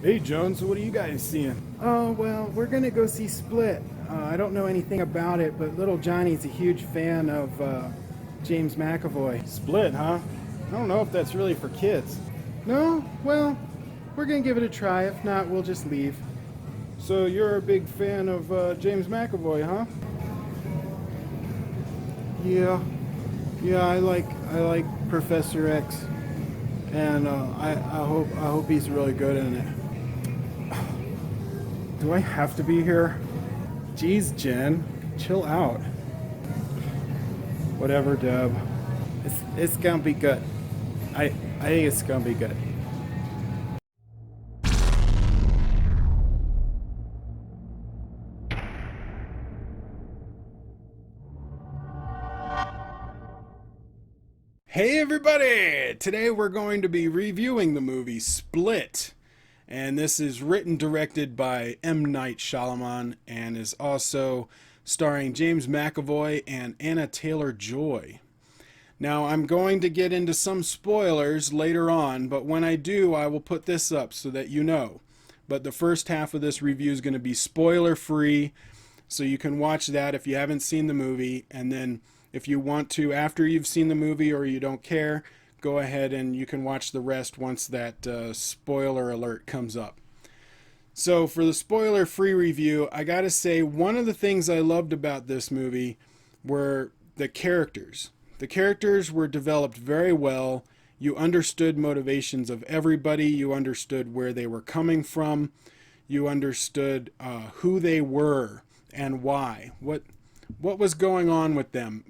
Hey Jones, what are you guys seeing? Oh, well, we're gonna go see Split. I don't know anything about it, but little Johnny's a huge fan of James McAvoy. Split, huh? I don't know if that's really for kids. No? Well, we're gonna give it a try. If not, we'll just leave. So you're a big fan of James McAvoy, huh? Yeah, yeah, I like Professor X, and I hope he's really good in it. Do I have to be here? Jeez, Jen, chill out. Whatever, Deb. It's gonna be good. I think it's gonna be good. Hey everybody! Today we're going to be reviewing the movie Split. And this is written directed by M. Night Shyamalan and is also starring James McAvoy and Anna Taylor-Joy. Now, I'm going to get into some spoilers later on, but when I do, I will put this up so that you know. But the first half of this review is going to be spoiler free, so you can watch that if you haven't seen the movie. And then, if you want to, after you've seen the movie or you don't care, go ahead and you can watch the rest once that spoiler alert comes up. So, for the spoiler free review, I gotta say, one of the things I loved about this movie were the characters. The characters were developed very well. You understood motivations of everybody. You understood where they were coming from. You understood who they were and why. What was going on with them?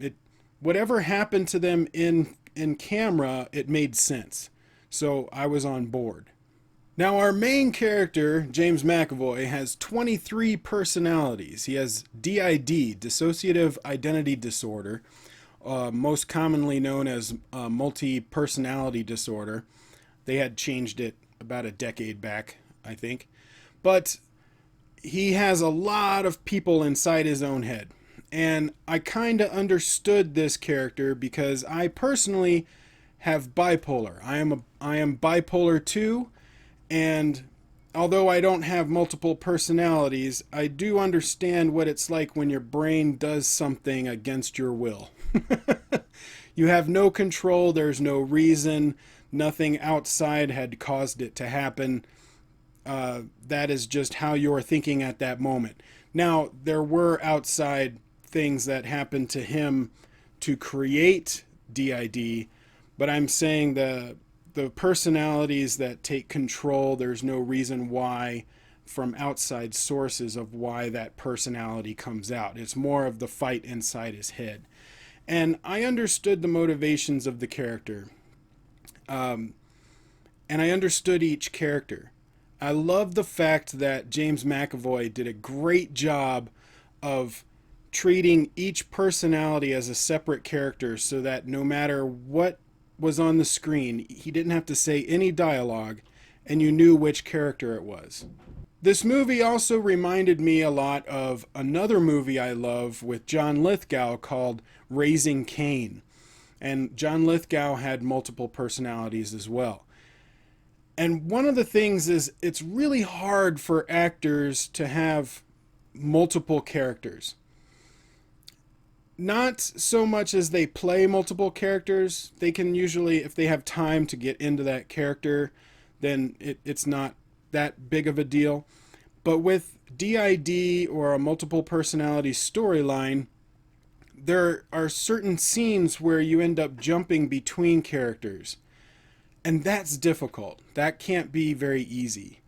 Whatever happened to them in camera, it made sense. So I was on board. Now, our main character, James McAvoy, has 23 personalities. He has DID, dissociative identity disorder, most commonly known as multi-personality disorder. They had changed it about a decade back, I think. But he has a lot of people inside his own head. And I kind of understood this character because I personally have bipolar. I am bipolar 2, and although I don't have multiple personalities, I do understand what it's like when your brain does something against your will. You have no control, there's no reason, nothing outside had caused it to happen. That is just how you're thinking at that moment. Now, there were outside things that happened to him to create DID, but I'm saying the personalities that take control, there's no reason why from outside sources of why that personality comes out. It's more of the fight inside his head. And I understood the motivations of the character. And I understood each character. I love the fact that James McAvoy did a great job of treating each personality as a separate character so that no matter what was on the screen, he didn't have to say any dialogue and you knew which character it was. This movie also reminded me a lot of another movie I love with John Lithgow called Raising Cain. And John Lithgow had multiple personalities as well. And one of the things is it's really hard for actors to have multiple characters. Not so much as they play multiple characters. They can usually, if they have time to get into that character, then it's not that big of a deal. But with DID or a multiple personality storyline, there are certain scenes where you end up jumping between characters. And that's difficult. That can't be very easy.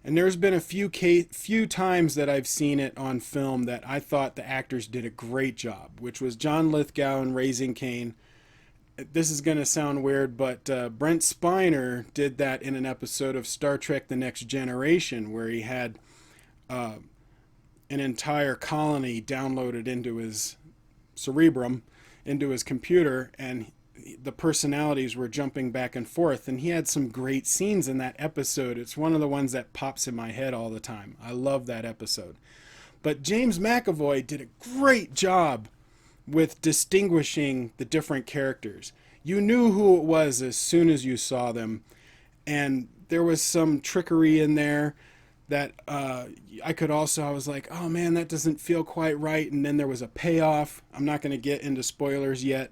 And there's been a few times that I've seen it on film that I thought the actors did a great job, which was John Lithgow in Raising Cain. This is going to sound weird, but Brent Spiner did that in an episode of Star Trek The Next Generation where he had an entire colony downloaded into his cerebrum, into his computer, and the personalities were jumping back and forth, and he had some great scenes in that episode. It's one of the ones that pops in my head all the time. I love that episode. But James McAvoy did a great job with distinguishing the different characters. You knew who it was as soon as you saw them, and there was some trickery in there that I was like, oh man, that doesn't feel quite right. And then there was a payoff. I'm not going to get into spoilers yet.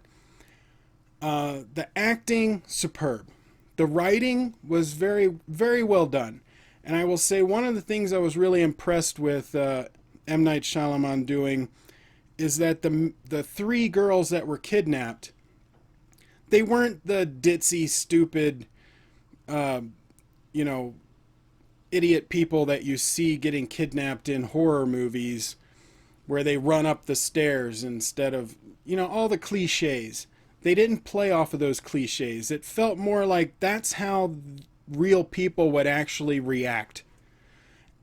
The acting, superb. The writing was very, very well done. And I will say one of the things I was really impressed with M. Night Shyamalan doing is that the three girls that were kidnapped, they weren't the ditzy, stupid, uh, you know, idiot people that you see getting kidnapped in horror movies where they run up the stairs instead of, all the cliches. They didn't play off of those cliches. It felt more like that's how real people would actually react.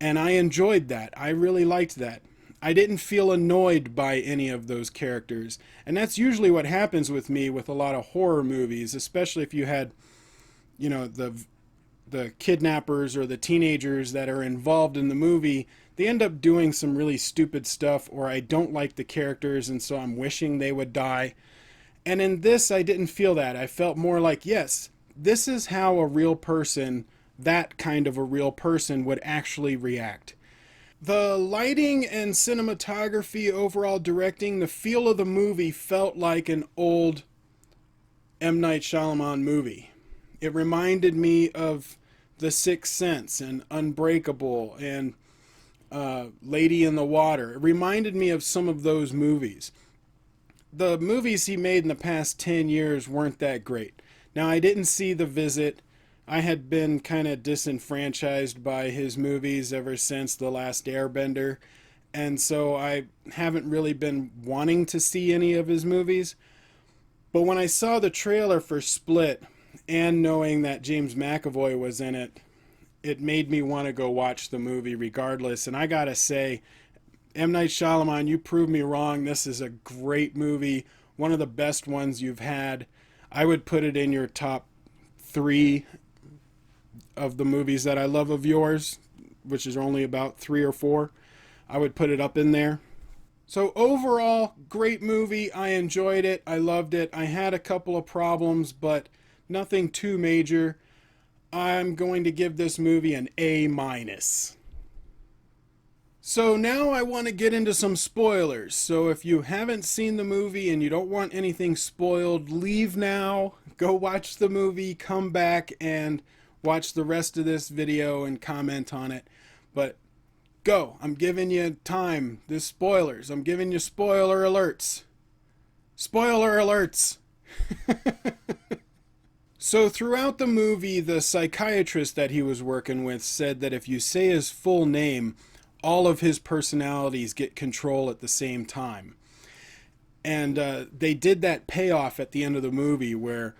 And I enjoyed that. I really liked that. I didn't feel annoyed by any of those characters. And that's usually what happens with me with a lot of horror movies, especially if you had, the kidnappers or the teenagers that are involved in the movie. They end up doing some really stupid stuff, or I don't like the characters and so I'm wishing they would die. And in this, I didn't feel that. I felt more like, yes, this is how a real person, that kind of a real person, would actually react. The lighting and cinematography, overall directing, the feel of the movie felt like an old M. Night Shyamalan movie. It reminded me of The Sixth Sense and Unbreakable and Lady in the Water. It reminded me of some of those movies. The movies he made in the past 10 years weren't that great. Now, I didn't see The Visit. I had been kind of disenfranchised by his movies ever since The Last Airbender, and so I haven't really been wanting to see any of his movies. But when I saw the trailer for Split, and knowing that James McAvoy was in it, it made me want to go watch the movie regardless. And I gotta say, M. Night Shyamalan, you proved me wrong. This is a great movie, one of the best ones you've had. I would put it in your top 3 of the movies that I love of yours, which is only about 3 or 4. I would put it up in there. So overall, great movie. I enjoyed it. I loved it. I had a couple of problems, but nothing too major. I'm going to give this movie an A-. So now I want to get into some spoilers. So if you haven't seen the movie and you don't want anything spoiled, leave now, go watch the movie, come back and watch the rest of this video and comment on it. But go, I'm giving you time. This spoilers. I'm giving you spoiler alerts. Spoiler alerts. So throughout the movie, the psychiatrist that he was working with said that if you say his full name, all of his personalities get control at the same time. And they did that payoff at the end of the movie where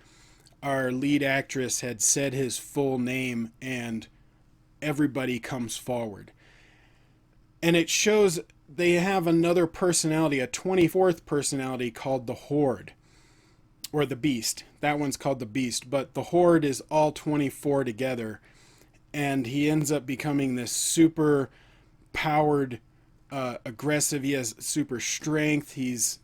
our lead actress had said his full name and everybody comes forward. And it shows they have another personality, a 24th personality called the Horde. Or the Beast. That one's called the Beast. But the Horde is all 24 together. And he ends up becoming this super powered, aggressive. He has super strength. He's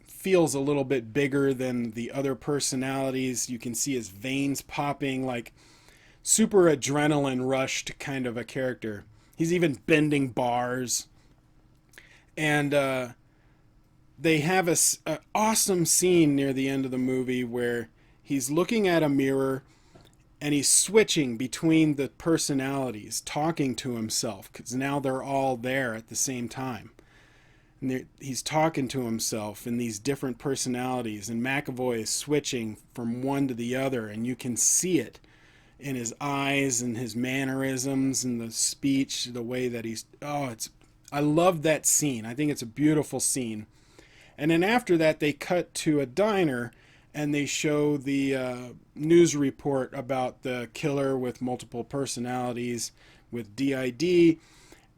feels a little bit bigger than the other personalities. You can see his veins popping, like super adrenaline rushed kind of a character. He's even bending bars. And they have a awesome scene near the end of the movie where he's looking at a mirror and he's switching between the personalities, talking to himself, because now they're all there at the same time. And he's talking to himself in these different personalities, and McAvoy is switching from one to the other, and you can see it in his eyes and his mannerisms and the speech, the way that I love that scene. I think it's a beautiful scene. And then after that, they cut to a diner and they show the news report about the killer with multiple personalities with DID.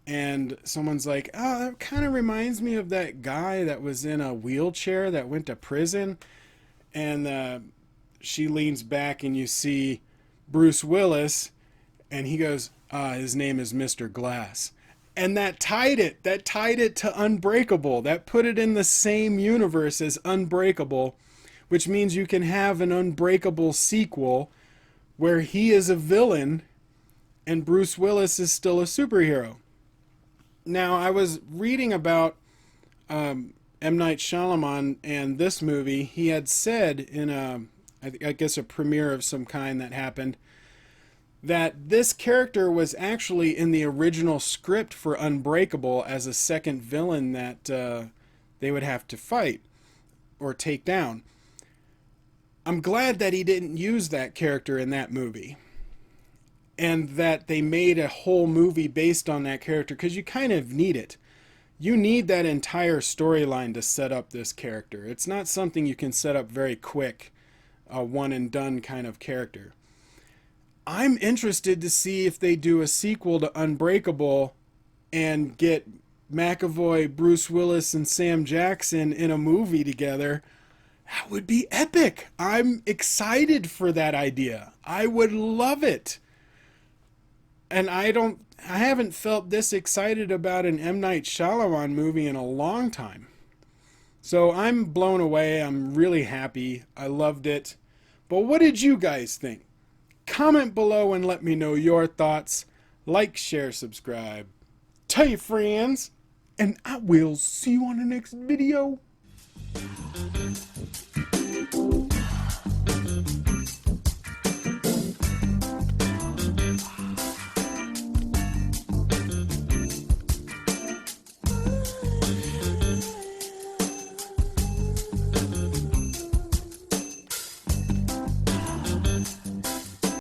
And someone's like, oh, that kind of reminds me of that guy that was in a wheelchair that went to prison. And she leans back and you see Bruce Willis and he goes, his name is Mr. Glass. And that tied it to Unbreakable. That put it in the same universe as Unbreakable, which means you can have an Unbreakable sequel where he is a villain and Bruce Willis is still a superhero. Now, I was reading about M. Night Shyamalan and this movie. He had said in I guess a premiere of some kind that happened, that this character was actually in the original script for Unbreakable as a second villain that they would have to fight or take down. I'm glad that he didn't use that character in that movie, and that they made a whole movie based on that character, because you kind of need it. You need that entire storyline to set up this character. It's not something you can set up very quick, a one and done kind of character. I'm interested to see if they do a sequel to Unbreakable and get McAvoy, Bruce Willis, and Sam Jackson in a movie together. That would be epic. I'm excited for that idea. I would love it. And I haven't felt this excited about an M. Night Shyamalan movie in a long time. So I'm blown away. I'm really happy. I loved it. But what did you guys think? Comment below and let me know your thoughts. Like, share, subscribe. Tell your friends. And I will see you on the next video.